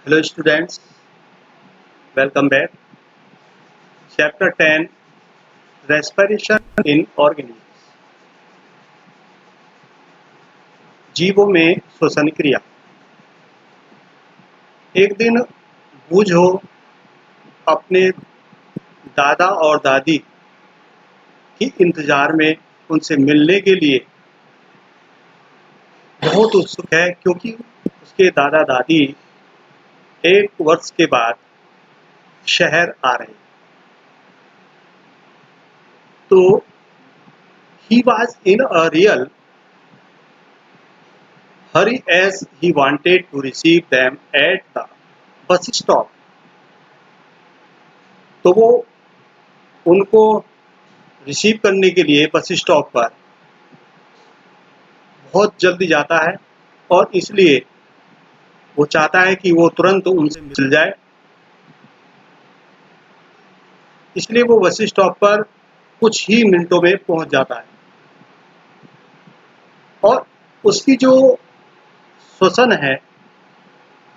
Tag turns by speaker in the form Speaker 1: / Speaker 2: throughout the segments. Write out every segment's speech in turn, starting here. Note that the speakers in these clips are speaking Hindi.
Speaker 1: Hello students, welcome back. Chapter 10 Respiration in Organisms. जीवों में श्वसन क्रिया। एक दिन बूझो अपने दादा और दादी की इंतजार में उनसे मिलने के लिए बहुत उत्सुक है क्योंकि उसके दादा दादी 1 वर्ष के बाद शहर आ रहे हैं। तो he was in a real hurry as he wanted to receive them at the bus stop. तो वो उनको रिसीव करने के लिए बस स्टॉप पर बहुत जल्दी जाता है और इसलिए वो चाहता है कि वो तुरंत उनसे मिल जाए। इसलिए वो बस स्टॉप पर कुछ ही मिनटों में पहुंच जाता है और उसकी जो श्वसन है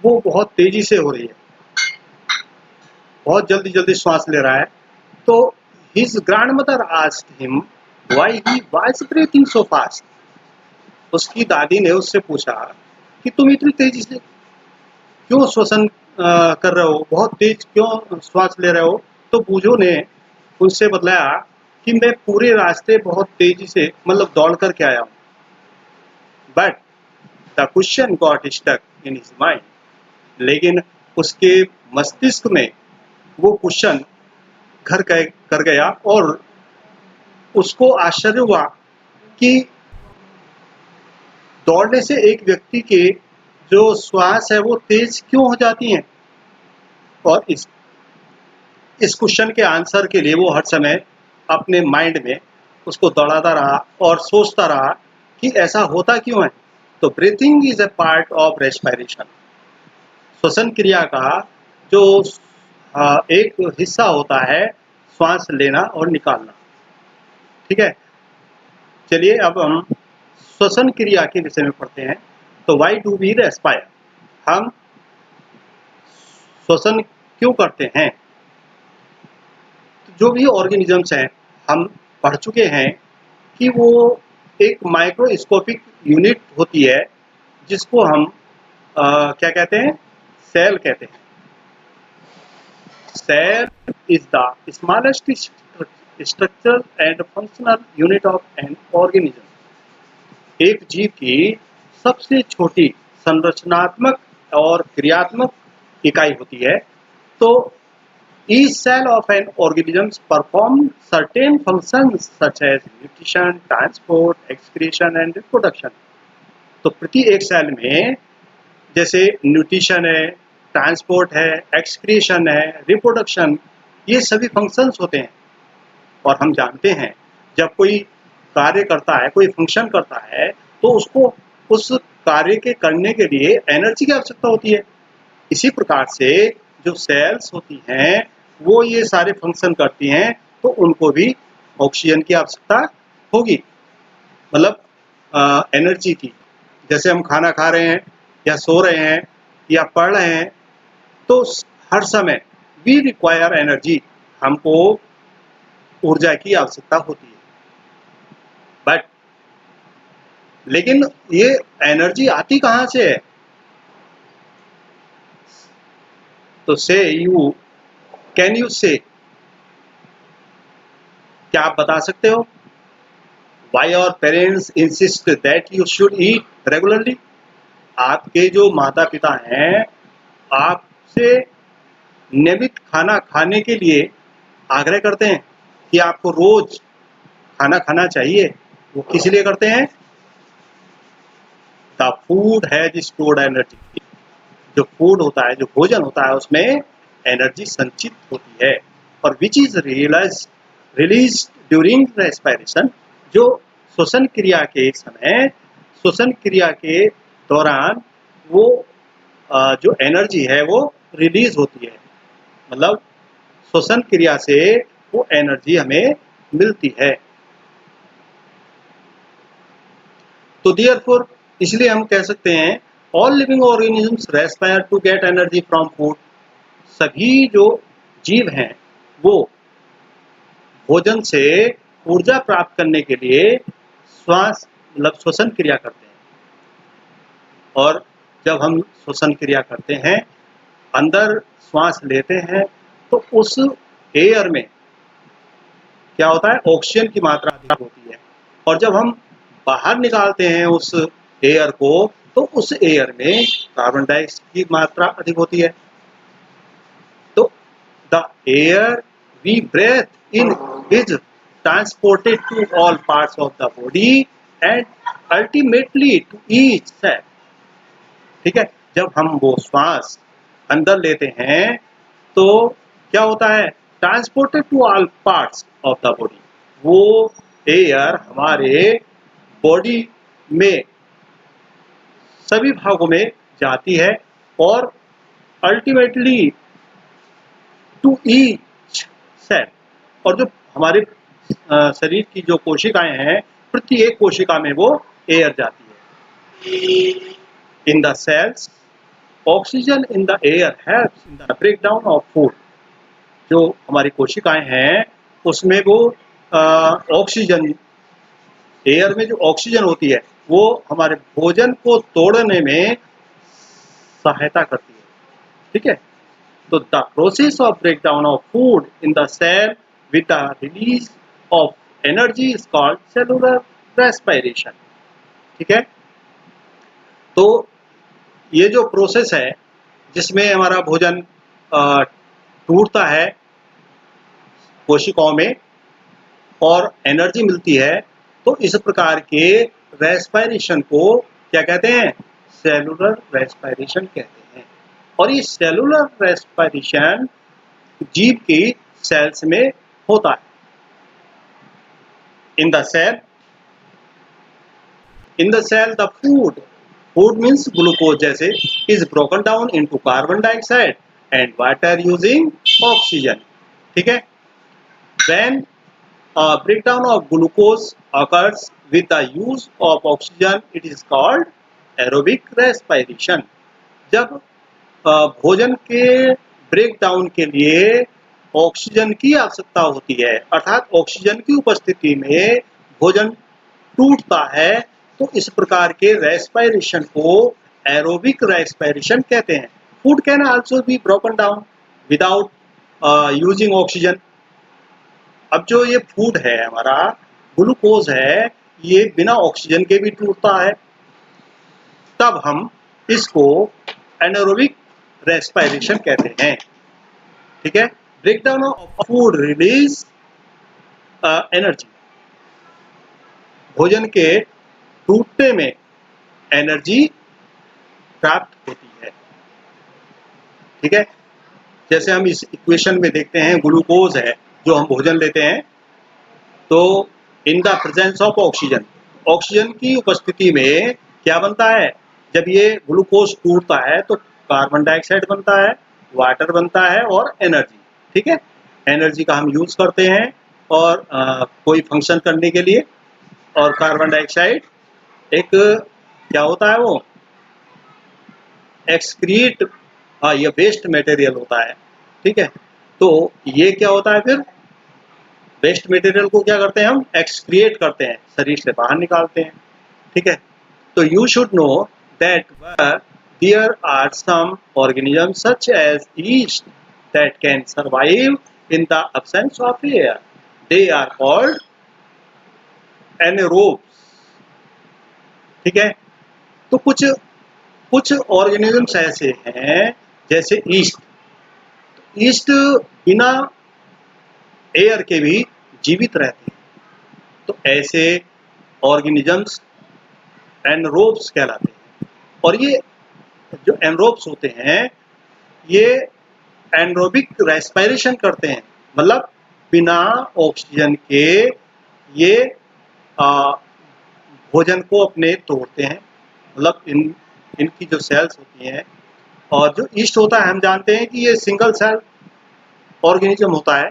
Speaker 1: वो बहुत तेजी से हो रही है, बहुत जल्दी जल्दी श्वास ले रहा है। तो his grandmother asked him why he was breathing so fast. उसकी दादी ने उससे पूछा कि तुम इतनी तेजी से क्यों श्वसन कर रहे हो, बहुत तेज क्यों श्वास ले रहे हो। तो बूझो ने उनसे बतलाया कि मैं पूरे रास्ते बहुत तेजी से मतलब दौड़ कर के आया हूँ। But the question got stuck in his mind, लेकिन उसके मस्तिष्क में वो क्वेश्चन घर कर गया और उसको आश्चर्य हुआ कि दौड़ने से एक व्यक्ति के जो श्वास है वो तेज क्यों हो जाती हैं। और इस क्वेश्चन के आंसर के लिए वो हर समय अपने माइंड में उसको दौड़ाता रहा और सोचता रहा कि ऐसा होता क्यों है। तो breathing is a part of respiration. श्वसन क्रिया का जो एक हिस्सा होता है श्वास लेना और निकालना। ठीक है, चलिए अब हम श्वसन क्रिया के विषय में पढ़ते हैं। तो व्हाई डू वी रेस्पायर, हम श्वसन क्यों करते हैं। जो भी ऑर्गेनिजम्स हैं हम पढ़ चुके हैं कि वो एक माइक्रोस्कोपिक यूनिट होती है जिसको हम क्या कहते हैं, सेल कहते हैं। Cell is the smallest structural and functional unit of an organism. एक जीव की सबसे छोटी संरचनात्मक और क्रियात्मक इकाई होती है। तो each cell of an organism perform certain functions such as nutrition, transport, excretion and reproduction. तो प्रति एक सेल में जैसे न्यूट्रिशन है, ट्रांसपोर्ट है, एक्सक्रीशन है, रिप्रोडक्शन, ये सभी फंक्शंस होते हैं। और हम जानते हैं जब कोई कार्य करता है, कोई फंक्शन करता है, तो उसको उस कार्य के करने के लिए एनर्जी की आवश्यकता होती है। इसी प्रकार से जो सेल्स होती हैं वो ये सारे फंक्शन करती हैं, तो उनको भी ऑक्सीजन की आवश्यकता होगी, मतलब एनर्जी की। जैसे हम खाना खा रहे हैं या सो रहे हैं या पढ़ रहे हैं, तो हर समय वी रिक्वायर एनर्जी, हमको ऊर्जा की आवश्यकता होती है। बट लेकिन ये एनर्जी आती कहाँ से है। तो कैन यू से, क्या आप बता सकते हो why your parents insist that you should eat regularly? आपके जो माता पिता हैं आपसे नियमित खाना खाने के लिए आग्रह करते हैं कि आपको रोज खाना खाना चाहिए। वो किस लिए करते हैं। The food has stored energy. जो फूड होता है, जो भोजन होता है, उसमें एनर्जी संचित होती है और which is release during respiration. जो श्वसन क्रिया के समय, श्वसन क्रिया के दौरान वो जो एनर्जी है वो रिलीज होती है, मतलब श्वसन क्रिया से वो एनर्जी हमें मिलती है। तो देयरफॉर इसलिए हम कह सकते हैं all living organisms respire to get energy from food. सभी जो जीव हैं वो भोजन से ऊर्जा प्राप्त करने के लिए श्वास मतलब श्वसन क्रिया करते हैं। और जब हम श्वसन क्रिया करते हैं, अंदर श्वास लेते हैं, तो उस एयर में क्या होता है, ऑक्सीजन की मात्रा अधिक होती है। और जब हम बाहर निकालते हैं उस एयर को, तो उस एयर में कार्बन डाइऑक्साइड की मात्रा अधिक होती है। तो the air we breathe in is transported to all parts of the body and ultimately to each cell. ठीक है, जब हम वो श्वास अंदर लेते हैं तो क्या होता है, transported to all parts of the body. वो एयर हमारे बॉडी में सभी भागों में जाती है और अल्टीमेटली टू ईच सेल। और जो हमारे शरीर की जो कोशिकाएं हैं, प्रत्येक कोशिका में वो एयर जाती है। In the cells oxygen in the air helps in the breakdown of food. जो हमारी कोशिकाएं हैं उसमें वो ऑक्सीजन, एयर में जो ऑक्सीजन होती है वो हमारे भोजन को तोड़ने में सहायता करती है। ठीक है, तो the process of breakdown of food in the cell with the release of energy is called cellular respiration. ठीक है, तो ये जो प्रोसेस है जिसमें हमारा भोजन टूटता है कोशिकाओं में और एनर्जी मिलती है, तो इस प्रकार के रेस्पिरेशन को क्या कहते हैं, सेलुलर रेस्पिरेशन कहते हैं। और ये सेलुलर रेस्पिरेशन जीव की सेल्स में होता है। In the cell the food means glucose जैसे is broken down into carbon dioxide and water using oxygen. ठीक है, when breakdown of glucose occurs with the use of oxygen, it is called aerobic respiration। जब भोजन के ब्रेक डाउन के लिए ऑक्सीजन की आवश्यकता होती है, अर्थात ऑक्सीजन की उपस्थिति में भोजन टूटता है, तो इस प्रकार के रेस्पिरेशन को एरोबिक रेस्पिरेशन कहते हैं। Food can also be broken down without using oxygen. अब जो ये फूड है हमारा ग्लूकोज है, ये बिना ऑक्सीजन के भी टूटता है, तब हम इसको एनारोबिक रेस्पिरेशन कहते हैं। ठीक है, breakdown of food release energy. भोजन के टूटने में एनर्जी प्राप्त होती है। ठीक है, जैसे हम इस इक्वेशन में देखते हैं, ग्लूकोज है जो हम भोजन लेते हैं, तो in the presence of oxygen, oxygen की उपस्थिति में क्या बनता है, जब ये ग्लूकोज टूटता है तो कार्बन डाइऑक्साइड बनता है, वाटर बनता है और एनर्जी। ठीक है, एनर्जी का हम यूज करते हैं और कोई फंक्शन करने के लिए। और कार्बन डाइऑक्साइड एक क्या होता है, वो एक्सक्रीट, ये वेस्ट मटेरियल होता है। ठीक है, तो ये क्या होता है, फिर वेस्ट मटेरियल को क्या करते हैं, हम एक्सक्रिएट करते हैं, शरीर से बाहर निकालते हैं। ठीक है, तो you should know that there are some organism such as yeast that can survive in the absence of air, they are called anaerobes. ठीक है, तो कुछ ऑर्गेनिजम्स ऐसे हैं जैसे ईस्ट बिना एयर के भी जीवित रहते हैं, तो ऐसे ऑर्गेनिजम्स एनरोब्स कहलाते हैं। और ये जो एनरोब्स होते हैं ये एनरोबिक रेस्पिरेशन करते हैं, मतलब बिना ऑक्सीजन के ये भोजन को अपने तोड़ते हैं। मतलब इनकी जो सेल्स होती हैं, और जो ईस्ट होता है हम जानते हैं कि ये सिंगल सेल ऑर्गेनिज्म होता है,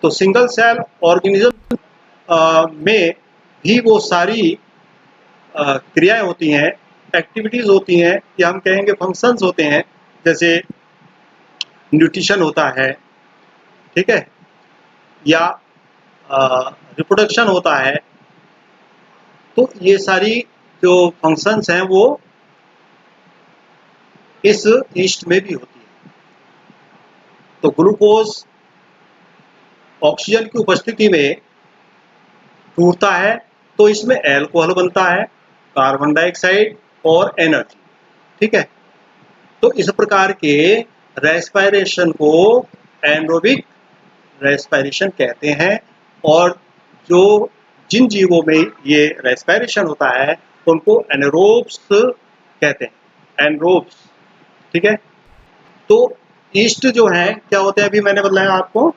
Speaker 1: तो सिंगल सेल ऑर्गेनिज्म में भी वो सारी क्रियाएं होती हैं एक्टिविटीज होती हैं या हम कहेंगे फंक्शंस होते हैं, जैसे न्यूट्रिशन होता है, ठीक है, या रिप्रोडक्शन होता है, तो ये सारी जो फंक्शंस हैं वो इस ईस्ट में भी होती है। तो ग्लूकोज ऑक्सीजन की उपस्थिति में टूटता है तो इसमें एल्कोहल बनता है, कार्बन डाइऑक्साइड और एनर्जी, ठीक है। तो इस प्रकार के रेस्पिरेशन को एनरोबिक रेस्पिरेशन कहते हैं, और जिन जीवों में ये रेस्पिरेशन होता है उनको एनरोब्स कहते हैं, एनरोब्स, ठीक है। तो ईस्ट जो है क्या होते हैं, अभी मैंने बताया आपको,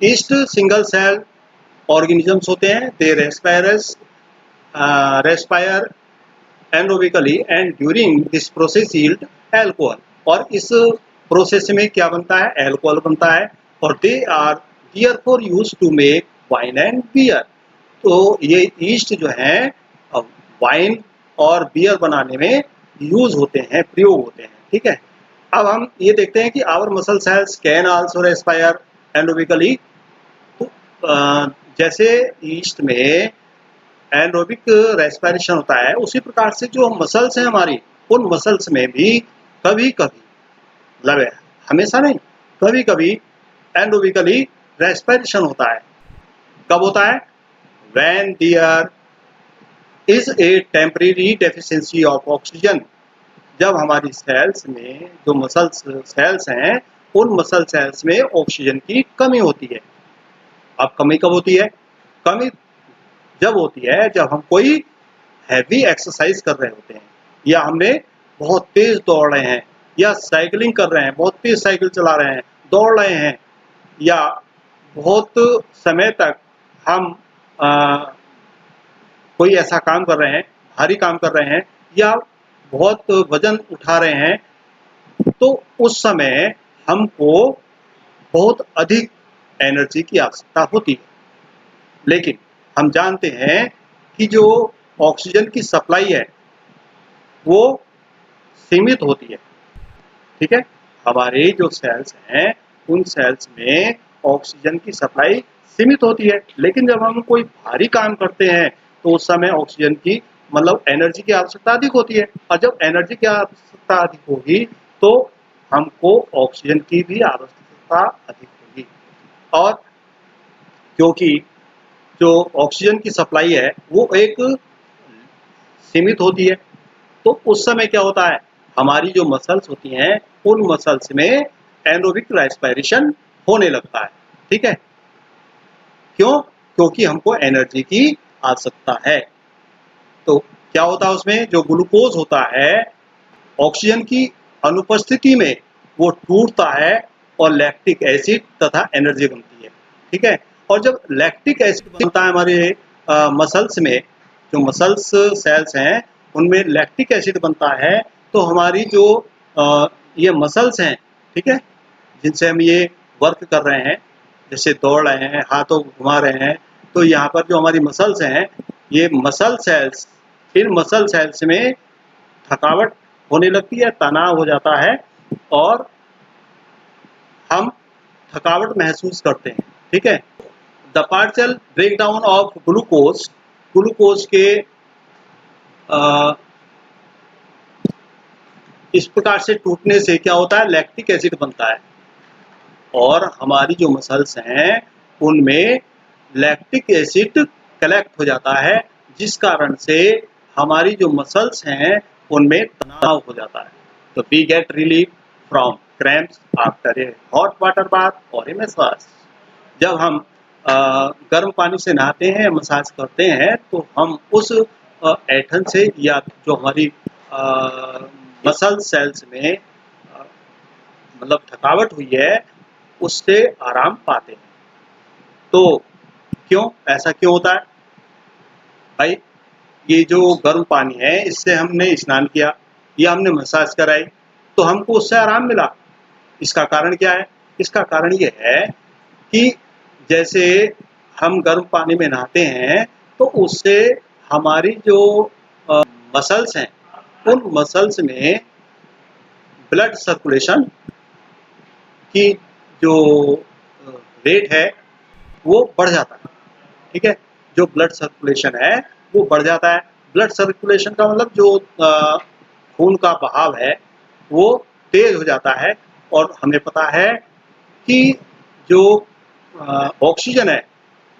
Speaker 1: ईस्ट सिंगल सेल ऑर्गेनिजम्स होते हैं। They respire anaerobically and during this process yield alcohol, और इस प्रोसेस में क्या बनता है, एल्कोहल बनता है, और they are therefore used to make wine and beer. तो ये ईस्ट जो है वाइन और बियर बनाने में यूज होते हैं, प्रयोग होते हैं, ठीक है। अब हम ये देखते हैं कि our muscle cells can also respire anaerobically. तो जैसे ईस्ट में एनरोबिक रेस्पिरेशन होता है, उसी प्रकार से जो मसल्स हैं हमारी, उन मसल्स में भी कभी कभी, मतलब हमेशा नहीं, कभी कभी एनरोबिकली रेस्पिरेशन होता है। कब होता है, when there is a temporary deficiency of oxygen. जब हमारी सेल्स में जो मसल्स सेल्स हैं, उन मसल सेल्स में ऑक्सीजन की कमी होती है। अब कमी कब होती है, कमी जब होती है जब हम कोई हैवी एक्सरसाइज कर रहे होते हैं, या हमने बहुत तेज दौड़ रहे हैं, या साइकिलिंग कर रहे हैं, बहुत तेज साइकिल चला रहे हैं, दौड़ रहे हैं, या बहुत समय तक हम कोई ऐसा काम कर रहे हैं, भारी काम कर रहे हैं, या बहुत वजन उठा रहे हैं, तो उस समय हमको बहुत अधिक एनर्जी की आवश्यकता होती है। लेकिन हम जानते हैं कि जो ऑक्सीजन की सप्लाई है वो सीमित होती है, ठीक है। हमारे जो सेल्स हैं, उन सेल्स में ऑक्सीजन की सप्लाई सीमित होती है, लेकिन जब हम कोई भारी काम करते हैं तो उस समय ऑक्सीजन की, मतलब एनर्जी की आवश्यकता अधिक होती है, और जब एनर्जी की आवश्यकता अधिक होगी तो हमको ऑक्सीजन की भी आवश्यकता अधिक होगी। और क्योंकि जो ऑक्सीजन की सप्लाई है वो एक सीमित होती है, तो उस समय क्या होता है, हमारी जो मसल्स होती हैं, उन मसल्स में एनरोबिक रेस्पिरेशन होने लगता है, ठीक है। क्यों, क्योंकि हमको एनर्जी की आवश्यकता है। तो क्या होता है उसमें, जो ग्लूकोज होता है ऑक्सीजन की अनुपस्थिति में वो टूटता है और लैक्टिक एसिड तथा एनर्जी बनती है, ठीक है। और जब लैक्टिक एसिड बनता है हमारे मसल्स में, जो मसल्स सेल्स हैं उनमें लैक्टिक एसिड बनता है, तो हमारी जो ये मसल्स हैं, ठीक है, जिनसे हम ये वर्क कर रहे हैं, जैसे दौड़ रहे हैं, हाथों को घुमा रहे हैं, तो यहाँ पर जो हमारी मसल्स हैं, ये मसल सेल्स, इन मसल सेल्स में थकावट होने लगती है, तनाव हो जाता है, और हम थकावट महसूस करते हैं, ठीक है। The partial breakdown of glucose, glucose के इस प्रकार से टूटने से क्या होता है, लैक्टिक एसिड बनता है, और हमारी जो मसल्स हैं उनमें लैक्टिक एसिड कलेक्ट हो जाता है, जिस कारण से हमारी जो मसल्स हैं उनमें तनाव हो जाता है। तो we get relief from cramps after a hot water bath और ए मसाज। जब हम गर्म पानी से नहाते हैं, मसाज करते हैं, तो हम उस ऐठन से, या जो हमारी मसल सेल्स में मतलब थकावट हुई है, उससे आराम पाते हैं। तो क्यों, ऐसा क्यों होता है भाई, ये जो गर्म पानी है इससे हमने स्नान किया या हमने मसाज कराई, तो हमको उससे आराम मिला। इसका कारण क्या है, इसका कारण ये है कि जैसे हम गर्म पानी में नहाते हैं तो उससे हमारी जो मसल्स हैं, उन मसल्स में ब्लड सर्कुलेशन की जो रेट है वो बढ़ जाता है। ठीक है, जो ब्लड सर्कुलेशन है वो बढ़ जाता है। ब्लड सर्कुलेशन का मतलब जो खून का बहाव है वो तेज हो जाता है। और हमें पता है कि जो ऑक्सीजन है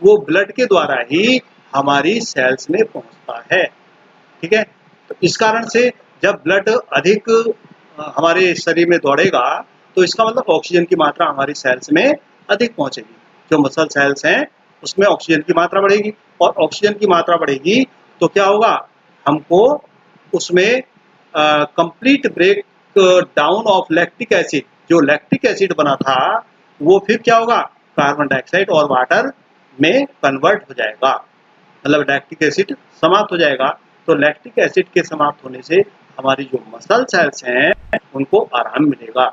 Speaker 1: वो ब्लड के द्वारा ही हमारी सेल्स में पहुंचता है। ठीक है, तो इस कारण से जब ब्लड अधिक हमारे शरीर में दौड़ेगा तो इसका मतलब ऑक्सीजन की मात्रा हमारी सेल्स में अधिक पहुंचेगी। जो मसल सेल्स हैं उसमें ऑक्सीजन की मात्रा बढ़ेगी, और ऑक्सीजन की मात्रा बढ़ेगी तो क्या होगा, हमको उसमें complete break down of lactic acid, जो लैक्टिक एसिड बना था वो फिर क्या होगा, कार्बन डाइऑक्साइड और वाटर में कन्वर्ट हो जाएगा। मतलब लैक्टिक एसिड समाप्त हो जाएगा। तो लैक्टिक एसिड के समाप्त होने से हमारी जो मसल सेल्स हैं उनको आराम मिलेगा।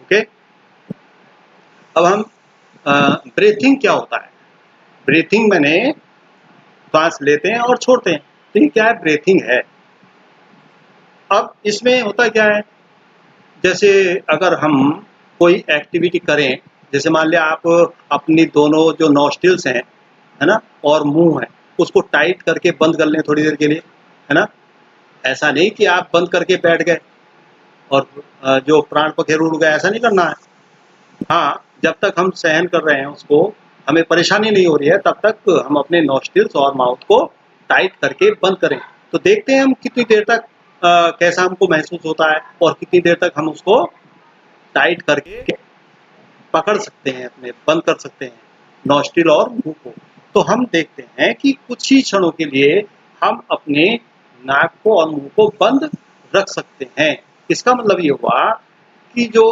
Speaker 1: ओके, अब हम ब्रीथिंग क्या होता है। ब्रीथिंग मैंने सांस लेते हैं और छोड़ते हैं, तो ये क्या है, ब्रीथिंग है। अब इसमें होता क्या है, जैसे अगर हम कोई एक्टिविटी करें, जैसे मान लिया आप अपनी दोनों जो नॉस्ट्रिल्स हैं, है ना, और मुंह है, उसको टाइट करके बंद कर लें थोड़ी देर के लिए, है ना। ऐसा नहीं कि आप बंद करके बैठ गए और जो प्राण पखेरु उड़ गए, ऐसा नहीं करना है। हाँ, जब तक हम सहन कर रहे हैं उसको, हमें परेशानी नहीं हो रही है, तब तक हम अपने नॉस्ट्रिल्स और माउथ को टाइट करके बंद करें। तो देखते हैं हम कितनी देर तक कैसा हमको महसूस होता है और कितनी देर तक हम उसको टाइट करके पकड़ सकते हैं, अपने बंद कर सकते हैं नॉस्ट्रिल और मुंह को। तो हम देखते हैं कि कुछ ही क्षणों के लिए हम अपने नाक को और मुंह को बंद रख सकते हैं। इसका मतलब ये हुआ कि जो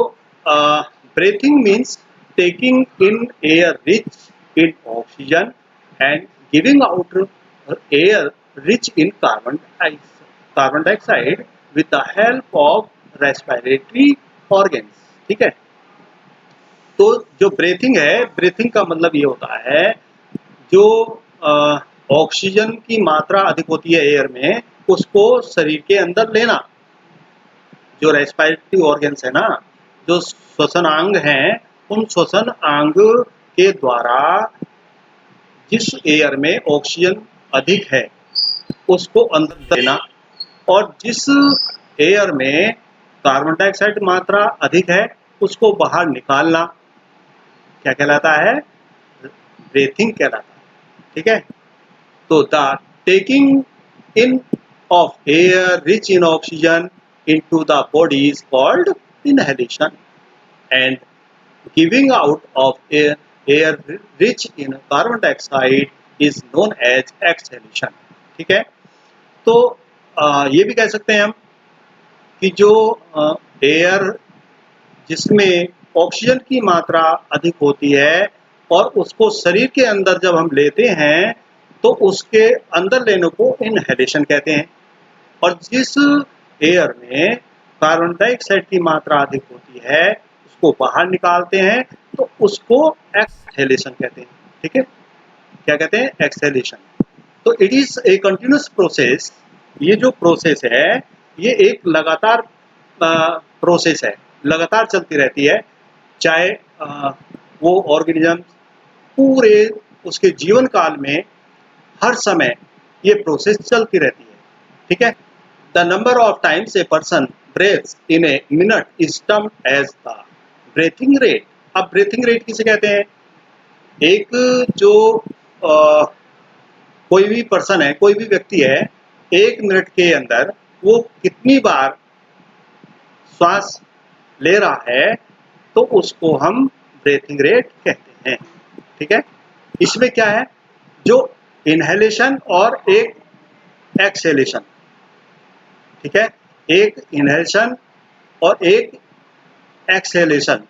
Speaker 1: breathing means taking in air rich in oxygen and giving out air rich in carbon dioxide with the help of respiratory organs. ठीक है, तो जो ब्रीथिंग है, ब्रीथिंग का मतलब ये होता है जो ऑक्सीजन की मात्रा अधिक होती है एयर में, उसको शरीर के अंदर लेना। जो रेस्पिरेटरी ऑर्गन्स है ना, जो श्वसन अंग हैं, उन श्वसन अंग के द्वारा जिस एयर में ऑक्सीजन अधिक है उसको अंदर लेना, और जिस एयर में कार्बन डाइऑक्साइड मात्रा अधिक है उसको बाहर निकालना, क्या कहलाता है, ब्रीथिंग कहलाता है। ठीक है, तो the taking in of air rich in oxygen into the body is called inhalation, and giving out of air rich in carbon dioxide is known as exhalation. ठीक है, तो ये भी कह सकते हैं हम कि जो एयर जिसमें ऑक्सीजन की मात्रा अधिक होती है और उसको शरीर के अंदर जब हम लेते हैं तो उसके अंदर लेने को इनहेलेशन कहते हैं, और जिस एयर में कार्बन डाइऑक्साइड की मात्रा अधिक होती है उसको बाहर निकालते हैं तो उसको एक्सहेलेशन कहते हैं। ठीक है, क्या कहते हैं, एक्सहेलेशन। तो it is a continuous process. ये जो प्रोसेस है ये एक लगातार प्रोसेस है, लगातार चलती रहती है। चाहे वो ऑर्गेनिज्म पूरे उसके जीवन काल में हर समय ये प्रोसेस चलती रहती है। ठीक है, the number of times a person breathes in a minute is termed as the breathing rate. अब ब्रीथिंग रेट किसे कहते हैं, एक जो कोई भी पर्सन है, कोई भी व्यक्ति है, 1 मिनट के अंदर वो कितनी बार श्वास ले रहा है तो उसको हम ब्रीथिंग रेट कहते हैं। ठीक है, इसमें क्या है, जो इनहेलेशन और एक एक्सहेलेशन। ठीक है, एक इनहेलेशन और एक एक्सहेलेशन,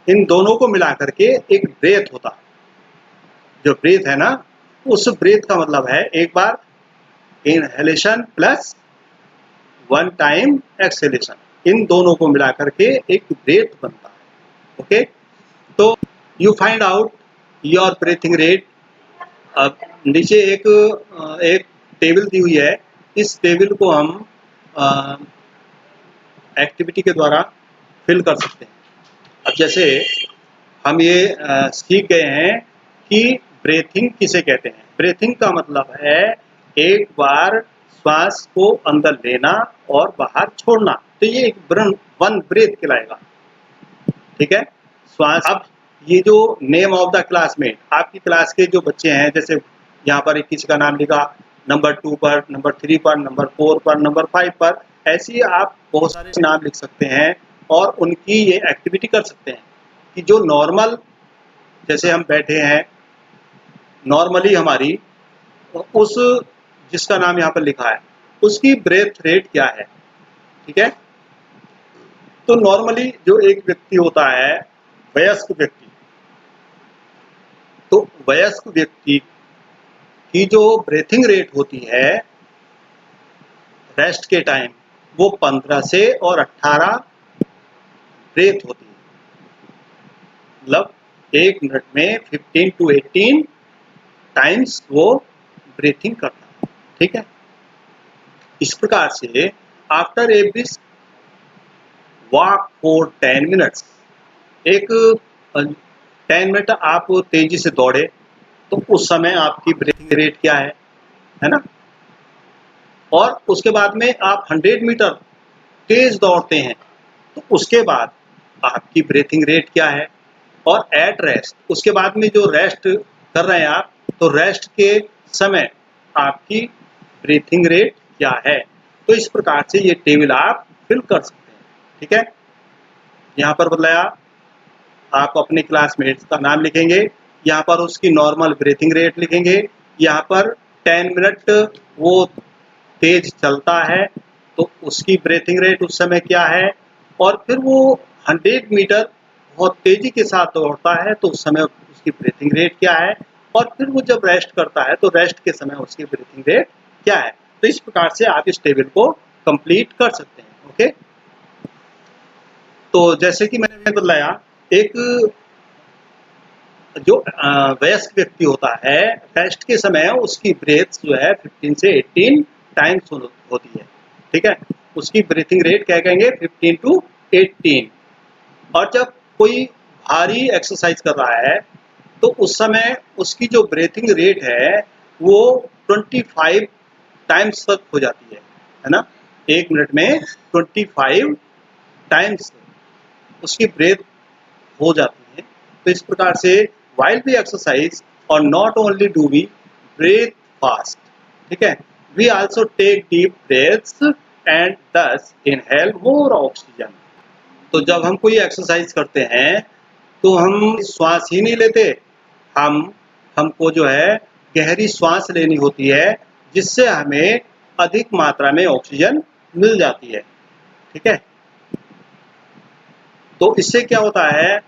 Speaker 1: इन दोनों को मिलाकर के एक ब्रेथ होता है। जो ब्रेथ है ना, उस ब्रेथ का मतलब है एक बार इनहेलेशन प्लस 1 टाइम एक्सहेलेशन, इन दोनों को मिलाकर के एक ब्रेथ बनता है। ओके, तो you find out your breathing rate. अब नीचे एक टेबल दी हुई है, इस टेबल को हम एक्टिविटी के द्वारा फिल कर सकते हैं। अब जैसे हम ये सीख गए हैं कि ब्रीथिंग किसे कहते हैं। ब्रीथिंग का मतलब है एक बार श्वास को अंदर लेना और बाहर छोड़ना, तो ये एक वन ब्रेथ कहलाएगा, ठीक है। श्वास। अब ये जो नेम ऑफ द क्लासमेट, आपकी क्लास के जो बच्चे हैं, जैसे यहाँ पर एक किसी का नाम लिखा नंबर 2 पर, नंबर 3 पर, नंबर 4 पर, नंबर 5 पर, ऐसे ही आप बहुत सारे नाम लिख सकते हैं और उनकी ये एक्टिविटी कर सकते हैं कि जो नॉर्मल, जैसे हम बैठे हैं नॉर्मली हमारी उस जिसका नाम यहाँ पर लिखा है उसकी ब्रेथ रेट क्या है, ठीक है। तो नॉर्मली जो एक व्यक्ति होता है, वयस्क व्यक्ति, तो वयस्क व्यक्ति की जो ब्रीथिंग रेट होती है रेस्ट के टाइम, वो 15 से और 18 ब्रेथ होती है। मतलब 1 मिनट में 15 to 18 टाइम्स वो ब्रीथिंग करता है, ठीक है। इस प्रकार से after a brisk walk for 10 minutes, एक 10 मिनट आप तेजी से दौड़े तो उस समय आपकी ब्रीथिंग रेट क्या है ना। और उसके बाद में आप 100 मीटर तेज दौड़ते हैं तो उसके बाद आपकी ब्रीथिंग रेट क्या है। और एट रेस्ट, उसके बाद में जो रेस्ट कर रहे हैं आप, तो रेस्ट के समय आपकी ब्रीथिंग रेट क्या है। तो इस प्रकार से ये टेबल आप फिल कर सकते हैं, ठीक है। यहाँ पर बताया आप अपने क्लासमेट्स का नाम लिखेंगे, यहाँ पर उसकी नॉर्मल ब्रीथिंग रेट लिखेंगे, यहाँ पर 10 मिनट वो तेज चलता है तो उसकी ब्रीथिंग रेट उस समय क्या है, और फिर वो 100 मीटर बहुत तेजी के साथ दौड़ता है तो उस समय उसकी ब्रीथिंग रेट क्या है, और फिर वो जब रेस्ट करता है तो रेस्ट के समय उसकी ब्रीथिंग रेट क्या है। तो इस प्रकार से आप इस टेबल को कंप्लीट कर सकते हैं, ओके। तो जैसे कि मैंने बताया, एक जो वयस्क व्यक्ति होता है रेस्ट के समय उसकी ब्रेथ जो है 15 से 18 टाइम्स होती है, ठीक है। उसकी ब्रीथिंग रेट क्या कहेंगे, 15 to 18। और जब कोई भारी एक्सरसाइज कर रहा है तो उस समय उसकी जो ब्रीथिंग रेट है वो 25 टाइम्स तक हो जाती है ना। 1 मिनट में 25 टाइम्स उसकी ब्रेथ हो जाती है। तो इस प्रकार से while we exercise or not only do we breathe fast, ठीक है, we also take deep breaths and thus inhale more oxygen। तो जब हम कोई एक्सरसाइज करते हैं तो हम श्वास ही नहीं लेते, हमको जो है गहरी श्वास लेनी होती है जिससे हमें अधिक मात्रा में ऑक्सीजन मिल जाती है, ठीक है। तो इससे क्या होता है,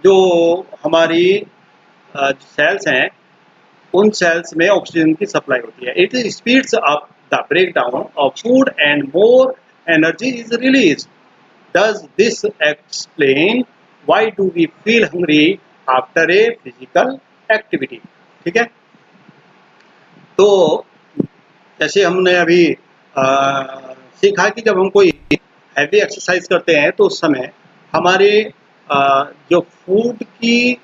Speaker 1: जो हमारी सेल्स हैं उन सेल्स में ऑक्सीजन की सप्लाई होती है। It speeds up the break down of food and more energy is release. Does this explain why do we feel hungry after a physical activity, ठीक है। तो जैसे हमने अभी सीखा कि जब हम कोई हैवी एक्सरसाइज करते हैं तो उस समय हमारे जो फूड की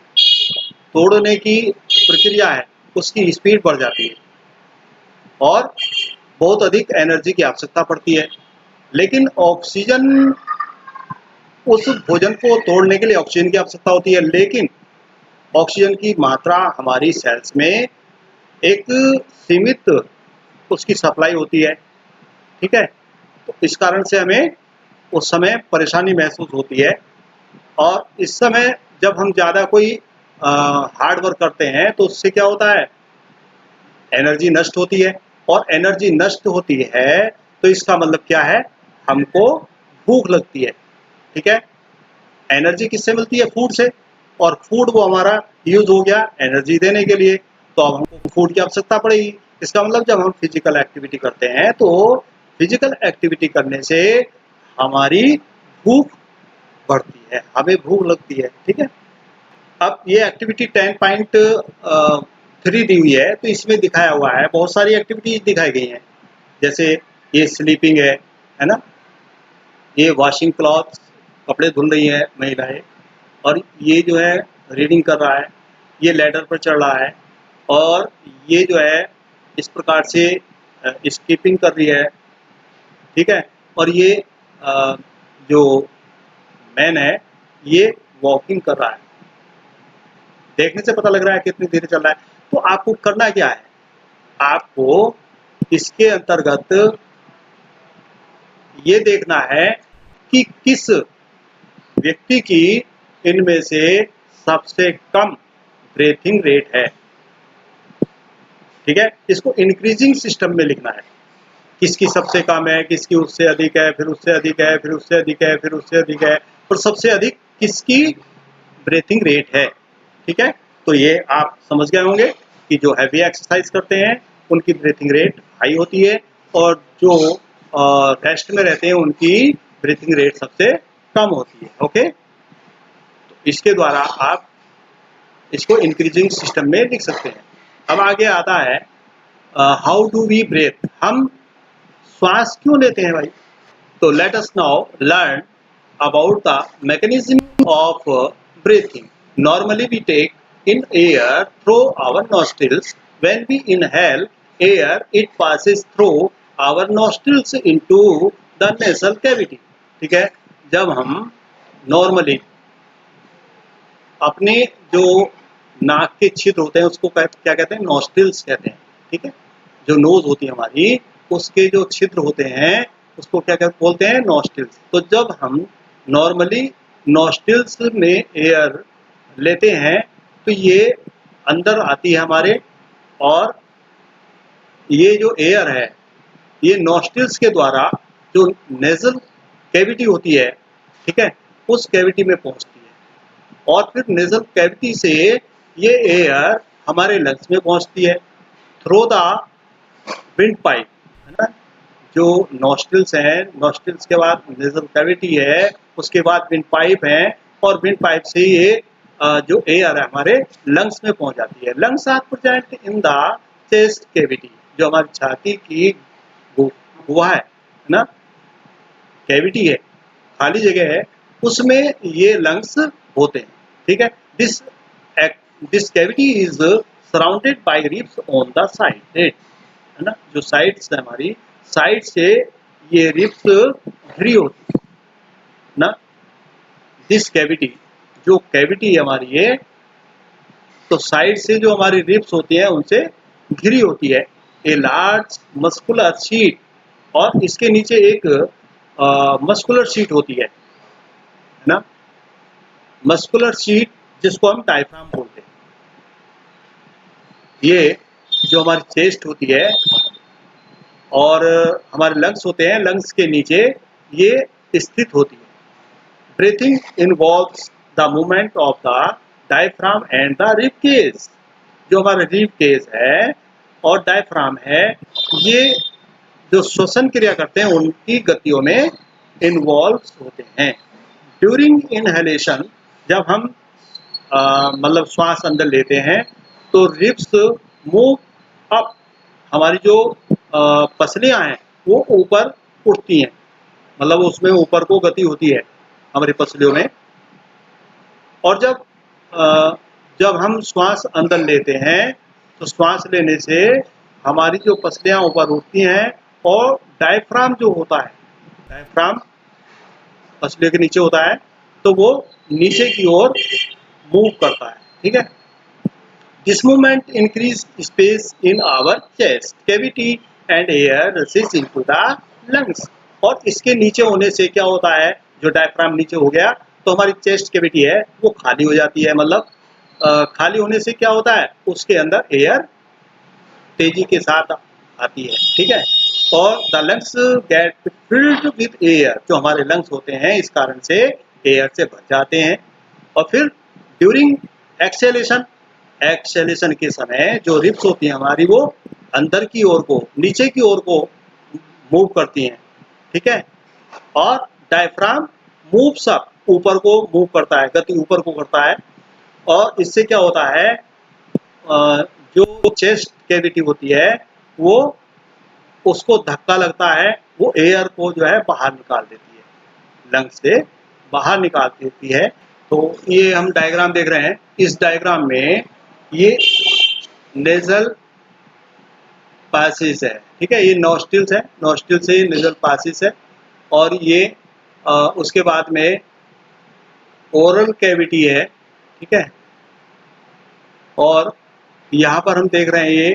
Speaker 1: तोड़ने की प्रक्रिया है उसकी स्पीड बढ़ जाती है और बहुत अधिक एनर्जी की आवश्यकता पड़ती है। लेकिन ऑक्सीजन, उस भोजन को तोड़ने के लिए ऑक्सीजन की आवश्यकता होती है, लेकिन ऑक्सीजन की मात्रा हमारी सेल्स में एक सीमित उसकी सप्लाई होती है, ठीक है। तो इस कारण से हमें उस समय परेशानी महसूस होती है। और इस समय जब हम ज़्यादा कोई हार्ड वर्क करते हैं तो उससे क्या होता है, एनर्जी नष्ट होती है। और एनर्जी नष्ट होती है तो इसका मतलब क्या है, हमको भूख लगती है, ठीक है। एनर्जी किससे मिलती है, फूड से, और फूड वो हमारा यूज हो गया एनर्जी देने के लिए, तो अब हमको फूड की आवश्यकता पड़ेगी। इसका मतलब जब हम फिजिकल एक्टिविटी करते हैं तो फिजिकल एक्टिविटी करने से हमारी भूख बढ़ती है, हमें भूख लगती है, ठीक है। अब ये एक्टिविटी 10.3 दी हुई है, तो इसमें दिखाया हुआ है बहुत सारी एक्टिविटीज दिखाई गई हैं। जैसे ये स्लीपिंग है, है ना। ये वॉशिंग क्लॉथ, कपड़े धुल रही है महिलाएं, और ये जो है रीडिंग कर रहा है, ये लैडर पर चढ़ रहा है, और ये जो है इस प्रकार से स्कीपिंग कर रही है, ठीक है। और ये जो मैन है ये वॉकिंग कर रहा है। देखने से पता लग रहा है कितनी धीरे चल रहा है। तो आपको करना क्या है, आपको इसके अंतर्गत ये देखना है कि किस व्यक्ति की इनमें से सबसे कम ब्रीथिंग रेट है, ठीक है। इसको इंक्रीजिंग सिस्टम में लिखना है, किसकी सबसे कम है, किसकी उससे अधिक है, फिर उससे अधिक है, फिर उससे अधिक है, फिर उससे अधिक है, और सबसे अधिक किसकी ब्रीथिंग रेट है, ठीक है। तो ये आप समझ गए होंगे कि जो हैवी एक्सरसाइज करते हैं उनकी ब्रीथिंग रेट हाई होती है, और जो रेस्ट में रहते हैं उनकी ब्रीथिंग रेट सबसे कम होती है। ओके, तो इसके द्वारा आप इसको इंक्रीजिंग सिस्टम में लिख सकते हैं। अब आगे आता है हाउ डू वी ब्रेथ, हम श्वास क्यों लेते हैं भाई। तो let us now learn about the mechanism of breathing. Normally we take in air through our nostrils. When we inhale air, it passes through our nostrils into the nasal cavity. ठीक है, जब हम नॉर्मली अपने जो नाक के छिद्र होते हैं उसको क्या कहते हैं, नॉस्ट्रिल्स कहते हैं, ठीक है। जो नोज होती है हमारी, उसके जो छिद्र होते हैं उसको क्या बोलते हैं, नॉस्ट्रिल्स। तो जब हम नॉर्मली नॉस्ट्रिल्स में एयर लेते हैं तो ये अंदर आती है हमारे, और ये जो एयर है ये नॉस्ट्रिल्स के द्वारा जो नेजल कैविटी होती है, ठीक है, उस कैविटी में पहुंचती है, और फिर नेजल कैविटी से ये एयर हमारे लंग्स में पहुंचती है थ्रू द विंड पाइप, है ना। जो नॉस्ट्रिल्स हैं, नॉस्ट्रिल्स के बाद नेजल कैविटी है, उसके बाद विंड पाइप है, और विंड पाइप से ये जो एयर है हमारे लंग्स में पहुंच जाती है। Lungs are present in the chest cavity, जो हमारी छाती की गुहा है ना, कैविटी है, खाली जगह है, उसमें ये लंग्स होते हैं, ठीक है। This cavity is surrounded by ribs on the side, है ना। जो साइड्स है हमारी, साइड से ये रिब्स घिरी होती है ना। दिस कैविटी, जो कैविटी है हमारी ये, तो साइड से जो हमारी रिब्स होती है उनसे घिरी होती है। ए लार्ज मस्कुलर शीट, और इसके नीचे एक मस्कुलर शीट होती है ना। मस्कुलर शीट जिसको हम डायफ्राम बोलते हैं, ये जो हमारी चेस्ट होती है और हमारे लंग्स होते हैं, लंग्स के नीचे ये स्थित होती है। Breathing involves the movement of the diaphragm and the rib cage, जो हमारा रिब केस है और डायफ्राम है, ये जो श्वसन क्रिया करते हैं उनकी गतियों में इन्वॉल्व होते हैं। ड्यूरिंग इनहेलेशन, जब हम मतलब श्वास अंदर लेते हैं तो रिब्स मूव अप, हमारी जो पसलियां हैं वो ऊपर उठती हैं, मतलब उसमें ऊपर को गति होती है हमारी पसलियों में। और जब हम श्वास अंदर लेते हैं तो श्वास लेने से हमारी जो पसलियां ऊपर उठती हैं, और डायफ्राम जो होता है, डायफ्राम पसलियों के नीचे होता है, तो वो नीचे की ओर मूव करता है, ठीक है। This movement increase space in our chest cavity and air rushes into the lungs. और इसके नीचे होने से क्या होता है, जो डायफ्राम नीचे हो गया तो हमारी चेस्ट कैविटी है वो खाली हो जाती है, मतलब खाली होने से क्या होता है, उसके अंदर एयर तेजी के साथ आती है, ठीक है। और the lungs get filled with air, जो हमारे लंग्स होते हैं इस कारण से एयर से भर जाते हैं। और फिर ड्यूरिंग एक्सेलेशन, एक्सेलेशन के समय जो रिब्स होती हैं हमारी वो अंदर की ओर को, नीचे की ओर को मूव करती हैं, ठीक है। और डायफ्राम मूव्स अप, ऊपर को मूव करता है, गति ऊपर को करता है, और इससे क्या होता है, जो चेस्ट कैविटी होती है वो उसको धक्का लगता है, वो एयर को जो है बाहर निकाल देती है, लंग्स से बाहर निकाल देती है। तो ये हम डायग्राम देख रहे हैं, इस डायग्राम में ये नेजल पासिस है, ठीक है, ये नॉस्ट्रिल्स है, नॉस्ट्रिल से नेजल पासिस है, और ये उसके बाद में ओरल कैविटी है, ठीक है, और यहाँ पर हम देख रहे हैं ये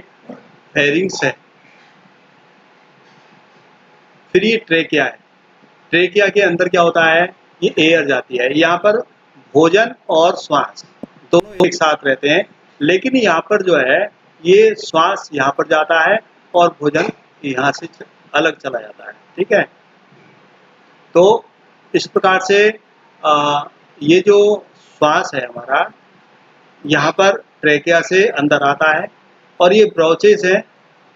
Speaker 1: फेरिंग्स है। फिर ये ट्रेकिया है, ट्रेकिया के अंदर क्या होता है, ये एयर जाती है। यहाँ पर भोजन और श्वास दोनों एक साथ रहते हैं, लेकिन यहाँ पर जो है ये श्वास यहाँ पर जाता है और भोजन यहाँ से अलग चला जाता है, ठीक है। तो इस प्रकार से ये जो श्वास है हमारा, यहाँ पर ट्रेकिया से अंदर आता है, और ये ब्रांचेस है,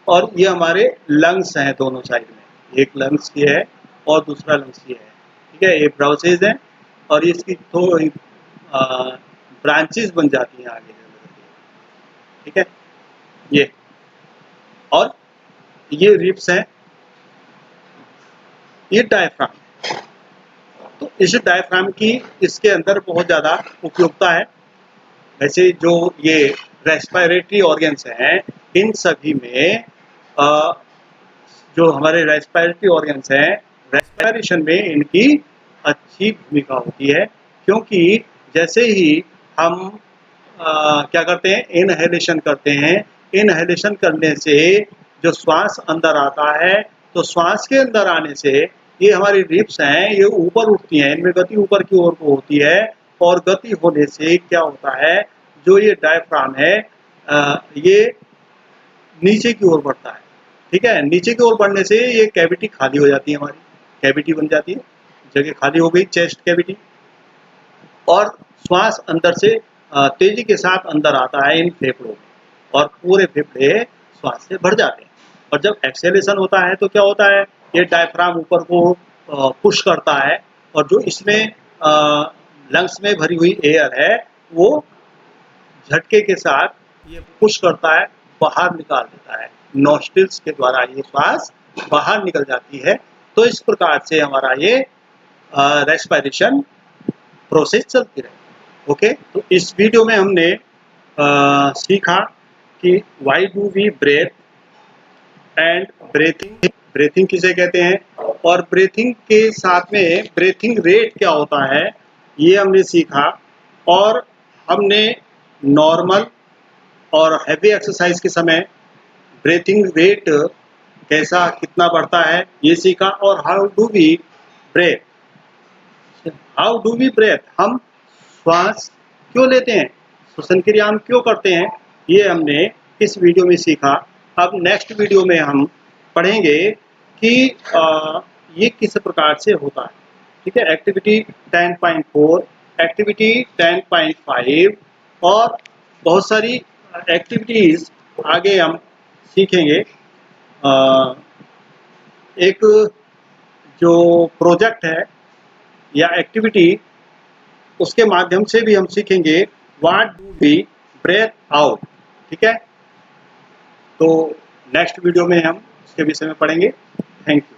Speaker 1: और ये हमारे लंग्स हैं दोनों साइड में, एक लंग्स ये है और दूसरा लंग्स ये है, ठीक है। ये ब्रांचेस हैं और इसकी थोड़ी ब्रांचेस बन जाती हैं आगे, ठीक है, ये, और ये रिब्स हैं, ये डायफ्राम। तो इस डायफ्राम की इसके अंदर बहुत ज़्यादा उपयोगिता है। वैसे जो ये रेस्पिरेटरी ऑर्गन्स हैं, इन सभी में जो हमारे रेस्पिरेटरी ऑर्गन्स हैं, रेस्पिरेशन में इनकी अच्छी भूमिका होती है, क्योंकि जैसे ही हम क्या करते हैं, इनहेलेशन करते हैं, इनहेलेशन करने से जो श्वास अंदर आता है, तो श्वास के अंदर आने से ये हमारी रिब्स हैं, ये ऊपर उठती हैं, इनमें गति ऊपर की ओर को होती है, और गति होने से क्या होता है, जो ये डायफ्राम है ये नीचे की ओर बढ़ता है, ठीक है। नीचे की ओर बढ़ने से ये कैविटी खाली हो जाती है, हमारी कैविटी बन जाती है, जगह खाली हो गई, चेस्ट कैविटी, और श्वास अंदर से तेजी के साथ अंदर आता है इन फेफड़ों में, और पूरे फेफड़े श्वास से भर जाते हैं। और जब एक्सेलेशन होता है तो क्या होता है, ये डायफ्राम ऊपर को पुश करता है, और जो इसमें लंग्स में भरी हुई एयर है वो झटके के साथ ये पुश करता है, बाहर निकाल देता है, नॉस्ट्रिल्स के द्वारा ये श्वास बाहर निकल जाती है। तो इस प्रकार से हमारा ये रेस्पिरेशन प्रोसेस चलती रहे। ओके, तो इस वीडियो में हमने सीखा कि why do we breathe and breathing, breathing किसे कहते हैं, और ब्रेथिंग के साथ में ब्रेथिंग रेट क्या होता है, ये हमने सीखा। और हमने नॉर्मल और हैवी एक्सरसाइज के समय ब्रेथिंग रेट कैसा कितना बढ़ता है ये सीखा। और how do we breathe, how do we breathe, हम श्वास क्यों लेते हैं, श्वसन क्रिया हम क्यों करते हैं, ये हमने इस वीडियो में सीखा। अब नेक्स्ट वीडियो में हम पढ़ेंगे कि ये किस प्रकार से होता है, ठीक है। एक्टिविटी 10.4, एक्टिविटी 10.5 और बहुत सारी एक्टिविटीज़ आगे हम सीखेंगे। एक जो प्रोजेक्ट है या एक्टिविटी, उसके माध्यम से भी हम सीखेंगे what do we breathe out, ठीक है। तो नेक्स्ट वीडियो में हम इसके विषय में पढ़ेंगे। Thank you.